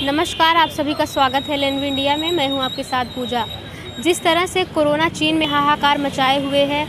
नमस्कार, आप सभी का स्वागत है एलएनवी इंडिया में। मैं हूं आपके साथ पूजा। जिस तरह से कोरोना चीन में हाहाकार मचाए हुए है,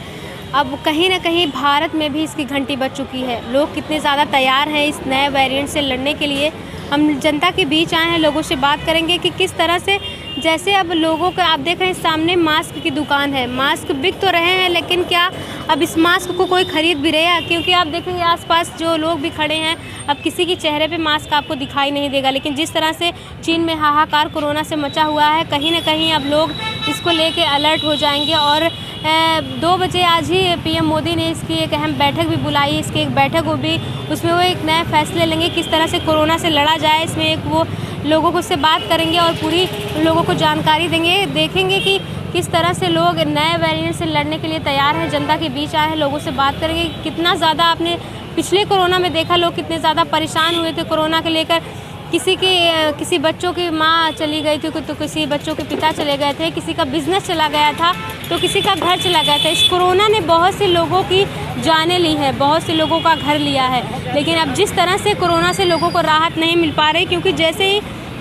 अब कहीं ना कहीं भारत में भी इसकी घंटी बज चुकी है। लोग कितने ज़्यादा तैयार हैं इस नए वेरिएंट से लड़ने के लिए। हम जनता के बीच आए हैं, लोगों से बात करेंगे कि किस तरह से, जैसे अब लोगों का आप देख रहे हैं सामने मास्क की दुकान है, मास्क बिक तो रहे हैं, लेकिन क्या अब इस मास्क को कोई ख़रीद भी रहा है? क्योंकि आप देखेंगे आसपास जो लोग भी खड़े हैं, अब किसी के चेहरे पे मास्क आपको दिखाई नहीं देगा। लेकिन जिस तरह से चीन में हाहाकार कोरोना से मचा हुआ है, कहीं ना कहीं अब लोग इसको लेके अलर्ट हो जाएंगे। और 2 बजे आज ही पीएम मोदी ने इसकी एक अहम बैठक भी बुलाई। इसकी एक बैठक हो भी, उसमें वो एक नए फैसले लेंगे किस तरह से कोरोना से लड़ा जाए। इसमें एक वो लोगों को से बात करेंगे और पूरी लोगों को जानकारी देंगे। देखेंगे कि किस तरह से लोग नए वेरिएंट से लड़ने के लिए तैयार हैं। जनता के बीच आए हैं, लोगों से बात करेंगे। कितना ज़्यादा आपने पिछले कोरोना में देखा, लोग कितने ज़्यादा परेशान हुए थे कोरोना के लेकर। किसी बच्चों की माँ चली गई थी, तो किसी बच्चों के पिता चले गए थे, किसी का बिजनेस चला गया था, तो किसी का घर चला गया था। इस कोरोना ने बहुत से लोगों की जानें ली है, बहुत से लोगों का घर लिया है। लेकिन अब जिस तरह से कोरोना से लोगों को राहत नहीं मिल पा रही, क्योंकि जैसे ही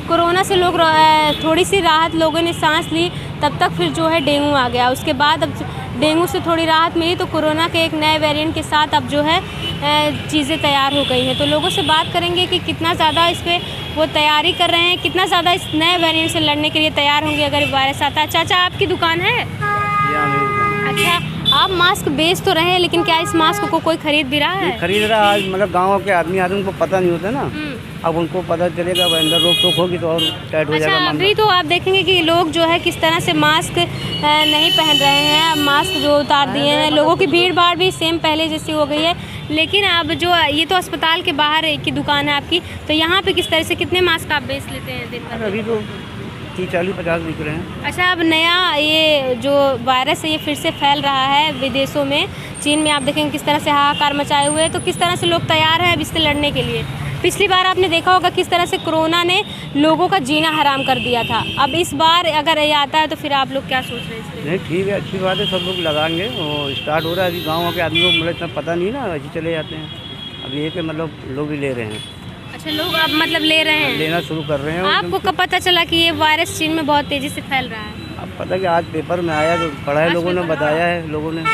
कोरोना से लोग थोड़ी सी राहत लोगों ने सांस ली, तब तक फिर जो है डेंगू आ गया। उसके बाद अब डेंगू से थोड़ी राहत मिली, तो कोरोना के एक नए वेरिएंट के साथ अब जो है चीज़ें तैयार हो गई हैं। तो लोगों से बात करेंगे कि कितना ज़्यादा इस पर वो तैयारी कर रहे हैं, कितना ज़्यादा इस नए वेरिएंट से लड़ने के लिए तैयार होंगे अगर वायरस आता है। चाचा, आपकी दुकान है? अच्छा, आप मास्क बेच तो रहे हैं, लेकिन क्या इस मास्क को कोई खरीद भी रहा है? खरीद रहा है आज, मतलब गाँव के आदमी उनको पता नहीं होता ना। अब उनको पता चलेगा, अंदर रोक टोक होगी तो और टाइट हो जाएगा। अभी तो आप देखेंगे कि लोग जो है किस तरह से मास्क नहीं पहन रहे हैं, मास्क जो उतार दिए हैं। लोगों की भीड़ भाड़ भी सेम पहले जैसी हो गई है। लेकिन अब जो ये तो अस्पताल के बाहर की दुकान है आपकी, तो यहाँ पे किस तरह से कितने मास्क आप बेच लेते हैं दिन भर? अभी तो 30, 40, 50 बिक रहे हैं। अच्छा, अब नया ये जो वायरस है ये फिर से फैल रहा है विदेशों में। चीन में आप देखेंगे किस तरह से हाहाकार मचाए हुए हैं, तो किस तरह से लोग तैयार हैं अब इससे लड़ने के लिए। पिछली बार आपने देखा होगा किस तरह से कोरोना ने लोगों का जीना हराम कर दिया था। अब इस बार अगर ये आता है तो फिर आप लोग क्या सोच रहे हैं इसके? नहीं, ठीक है, अच्छी बात है, सब लोग लगाएंगे। और स्टार्ट हो रहा है अभी। गाँव के आदमी को मतलब इतना पता नहीं ना, ऐसे चले जाते हैं। अब ये कि मतलब लोग भी ले रहे हैं। अच्छा, लोग अब मतलब ले रहे हैं, लेना शुरू कर रहे हैं। आपको कब पता चला कि ये वायरस चीन में बहुत तेज़ी से फैल रहा है? अब पता कि आज पेपर में आया, तो पढ़ा है, लोगों ने बताया है, लोगों ने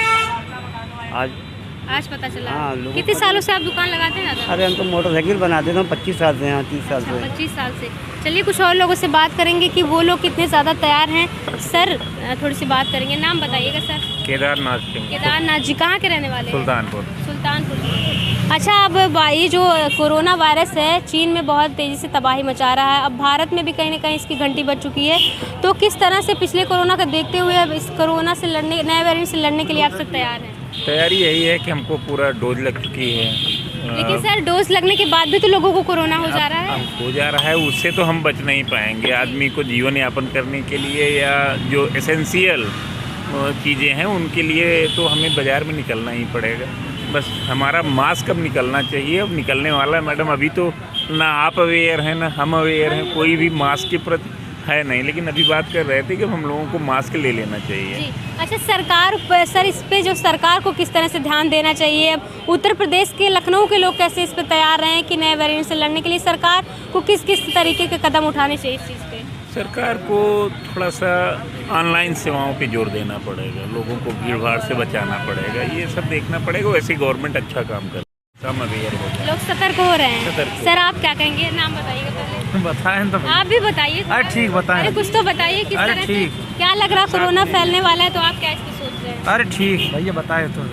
आज पता चला। हाँ, कितने सालों से आप दुकान लगाते हैं? अरे हम तो मोटरसाइकिल बनाते हैं 25 साल से, यहाँ 30 साल से। 25 साल से। चलिए कुछ और लोगों से बात करेंगे कि वो लोग कितने ज़्यादा तैयार हैं। सर, थोड़ी सी बात करेंगे। नाम बताइएगा सर। केदारनाथ सिंह। केदारनाथ जी कहाँ के रहने वाले हैं? सुल्तानपुर। अच्छा, अब ये जो कोरोना वायरस है चीन में बहुत तेज़ी से तबाही मचा रहा है। अब भारत में भी कहीं ना कहीं इसकी घंटी बज चुकी है। तो किस तरह से पिछले कोरोना का देखते हुए अब इस कोरोना से लड़ने, नए वेरिएंट से लड़ने के लिए आप सब तैयार हैं? तैयारी यही है कि हमको पूरा डोज लग चुकी है। लेकिन सर, डोज लगने के बाद भी तो लोगों को कोरोना हो जा रहा है। हो जा रहा है, उससे तो हम बच नहीं पाएंगे। आदमी को जीवन यापन करने के लिए या जो एसेंशियल चीज़ें हैं उनके लिए तो हमें बाज़ार में निकलना ही पड़ेगा। बस हमारा मास्क अब निकलना चाहिए। अब निकलने वाला है मैडम। अभी तो ना आप अवेयर हैं ना हम अवेयर हैं, कोई भी मास्क के प्रति है नहीं। लेकिन अभी बात कर रहे थे कि हम लोगों को मास्क ले लेना चाहिए जी। अच्छा, सर इस पे जो सरकार को किस तरह से ध्यान देना चाहिए? अब उत्तर प्रदेश के लखनऊ के लोग कैसे इस पे तैयार हैं कि नए वेरिएंट से लड़ने के लिए सरकार को किस किस तरीके के कदम उठाने चाहिए इस चीज़ पे? सरकार को थोड़ा सा ऑनलाइन सेवाओं पे जोर देना पड़ेगा, लोगों को भीड़ भाड़ से बचाना पड़ेगा, ये सब देखना पड़ेगा। वैसे गवर्नमेंट अच्छा काम कर, कम अवेयर हो जाए, लोग सतर्क हो रहे हैं। सर, आप क्या कहेंगे? नाम बताइएगा पहले। बताएं तो आप भी बताइए। अरे ठीक, बताएं। अरे कुछ तो बताइए, किस तरह से क्या लग रहा कोरोना फैलने वाला है, तो आप क्या इस पे सोच रहे हैं? अरे ठीक भैया, बताए तो।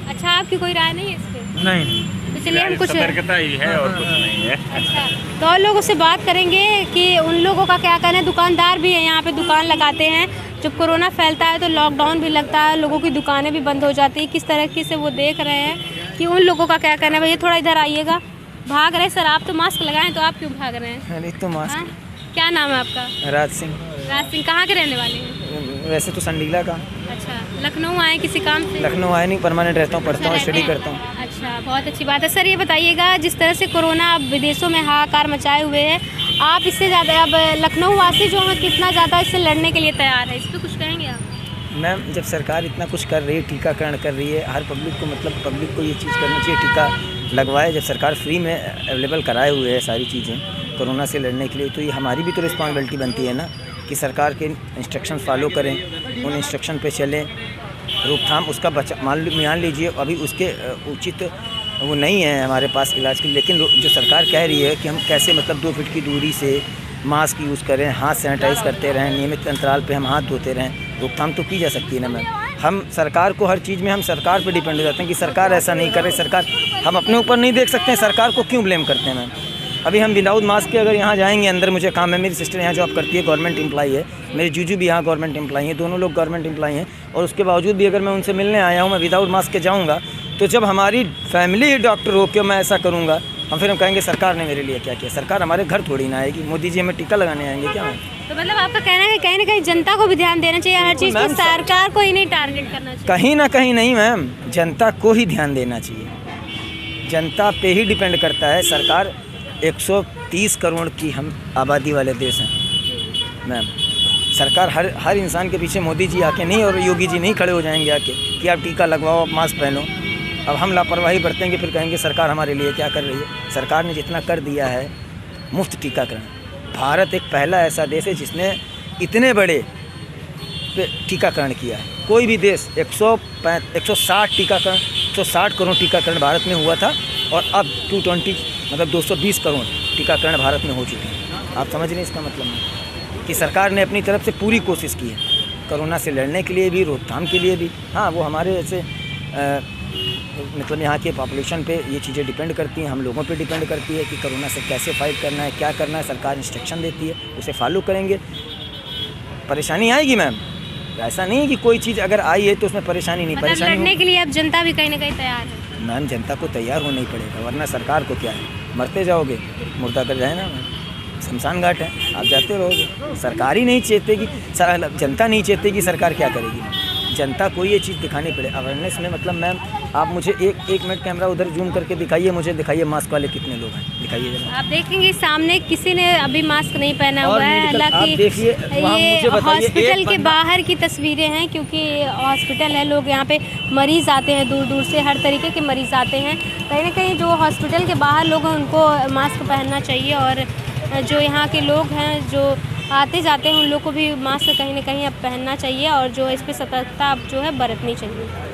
अच्छा, आपकी कोई राय नहीं है इस पे? नहीं, तो चलिए हम कुछ सतर्कता ही है और कुछ नहीं है। अच्छा, तो और लोगों से बात करेंगे कि उन लोगों का क्या कहना है। दुकानदार भी है यहाँ पे, दुकान लगाते हैं। जब कोरोना फैलता है तो लॉकडाउन भी लगता है, लोगों की दुकानें भी बंद हो जाती है। किस तरीके से वो देख रहे हैं कि उन लोगों का क्या कहना है। भैया थोड़ा इधर आइएगा। भाग रहे सर, आप तो मास्क लगाएं, तो आप क्यों भाग रहे हैं? नहीं तो मास्क। क्या नाम है आपका? राज सिंह। राज सिंह, कहाँ के रहने वाले हैं? वैसे तो संडीला का। अच्छा, लखनऊ आए किसी काम से? लखनऊ आए नहीं, परमानेंट रहता हूँ, पढ़ता हूँ, स्टडी करता हूँ। अच्छा, बहुत अच्छी बात है। सर, ये बताइएगा, जिस तरह से कोरोना अब विदेशों में हाहाकार मचाए हुए है, आप इससे ज़्यादा अब लखनऊ वासी जो है कितना ज़्यादा इससे लड़ने के लिए तैयार है, इस पर कुछ कहेंगे आप? मैम, जब सरकार इतना कुछ कर रही है, टीकाकरण कर रही है, हर पब्लिक को, मतलब पब्लिक को ये चीज़ करना चाहिए, टीका लगवाए। जब सरकार फ्री में अवेलेबल कराए हुए है सारी चीज़ें, कोरोना से लड़ने के लिए, तो ये हमारी भी तो रिस्पॉन्सिबिलिटी बनती है ना कि सरकार के इंस्ट्रक्शन फॉलो करें, उन इंस्ट्रक्शन पे चलें। रोकथाम उसका मान लीजिए अभी उसके उचित वो नहीं है हमारे पास इलाज के लिए, लेकिन जो सरकार कह रही है कि हम कैसे मतलब 2 फीट की दूरी से मास्क यूज़ करें, हाथ सैनिटाइज करते रहें, नियमित अंतराल पे हम हाथ धोते रहें, रोकथाम तो की जा सकती है ना मैम। हम सरकार को हर चीज़ में हम सरकार पे डिपेंड हो जाते हैं कि सरकार ऐसा नहीं करे, सरकार हम अपने ऊपर नहीं देख सकते हैं, सरकार को क्यों ब्लेम करते हैं मैम। अभी हम विदाउट मास्क के अगर यहाँ जाएंगे अंदर, मुझे काम है, मेरी सिस्टर यहाँ जॉब करती है, गवर्नमेंट एम्प्लॉई है, मेरी जीजू भी यहाँ गवर्नमेंट एम्प्लॉई है, दोनों लोग गवर्नमेंट एम्प्लॉई हैं, और उसके बावजूद भी अगर मैं उनसे मिलने आया हूँ, मैं विदाउट मास्क के जाऊँगा, तो जब हमारी फैमिली ही डॉक्टर हो के मैं ऐसा करूँगा, हम कहेंगे सरकार ने मेरे लिए क्या किया। सरकार हमारे घर थोड़ी ना आएगी, मोदी जी हमें टीका लगाने आएंगे क्या मैम? तो मतलब आपका कहना है कि कहीं ना कहीं जनता को भी ध्यान देना चाहिए, हर चीज़ को सरकार को ही नहीं टारगेट करना चाहिए। कहीं ना कहीं नहीं मैम, जनता को ही ध्यान देना चाहिए, जनता पे ही डिपेंड करता है। सरकार 130 करोड़ की हम आबादी वाले देश हैं मैम, सरकार हर इंसान के पीछे मोदी जी आके नहीं और योगी जी नहीं खड़े हो जाएंगे आके कि आप टीका लगवाओ, आप मास्क पहनो। अब हम लापरवाही बरतेंगे, फिर कहेंगे सरकार हमारे लिए क्या कर रही है। सरकार ने जितना कर दिया है, मुफ्त टीकाकरण, भारत एक पहला ऐसा देश है जिसने इतने बड़े टीकाकरण किया है। कोई भी देश 160 टीकाकरण 160 करोड़ टीकाकरण भारत में हुआ था, और अब 220 मतलब 220 करोड़ टीकाकरण भारत में हो चुके हैं। आप समझ रहे हैं इसका मतलब कि सरकार ने अपनी तरफ से पूरी कोशिश की है कोरोना से लड़ने के लिए भी, रोकथाम के लिए भी। हाँ, वो हमारे ऐसे मतलब यहाँ के पॉपुलेशन पे ये चीज़ें डिपेंड करती हैं, हम लोगों पे डिपेंड करती है कि कोरोना से कैसे फाइट करना है, क्या करना है। सरकार इंस्ट्रक्शन देती है, उसे फॉलो करेंगे। परेशानी आएगी मैम, ऐसा नहीं है कि कोई चीज़ अगर आई है तो उसमें परेशानी नहीं, मतलब परेशानी लड़ने के लिए अब जनता भी कहीं ना कहीं तैयार है। मैम जनता को तैयार होना ही पड़ेगा, वरना सरकार को क्या है, मरते जाओगे, मुर्दा कर जाए ना मैम, शमशान घाट है, आप जाते रहोगे। सरकार ही नहीं चाहते कि जनता नहीं चाहती कि सरकार क्या करेगी, जनता को ये चीज़ दिखानी पड़े अवेयरनेस में। मतलब मैम आप मुझे एक मिनट कैमरा उधर जूम करके दिखाइए, मुझे दिखाइए मास्क वाले कितने लोग हैं, दिखाइए जरा। आप देखेंगे सामने किसी ने अभी मास्क नहीं पहना हुआ है, हालांकि ये हॉस्पिटल के बाहर की तस्वीरें हैं, क्योंकि हॉस्पिटल है, लोग यहाँ पे मरीज आते हैं, दूर दूर से हर तरीके के मरीज आते हैं। कहीं ना कहीं जो हॉस्पिटल के बाहर लोग हैं उनको मास्क पहनना चाहिए, और जो यहाँ के लोग हैं जो आते जाते हैं उन लोग को भी मास्क कहीं ना कहीं अब पहनना चाहिए, और जो इस पर सतर्कता अब जो है बरतनी चाहिए।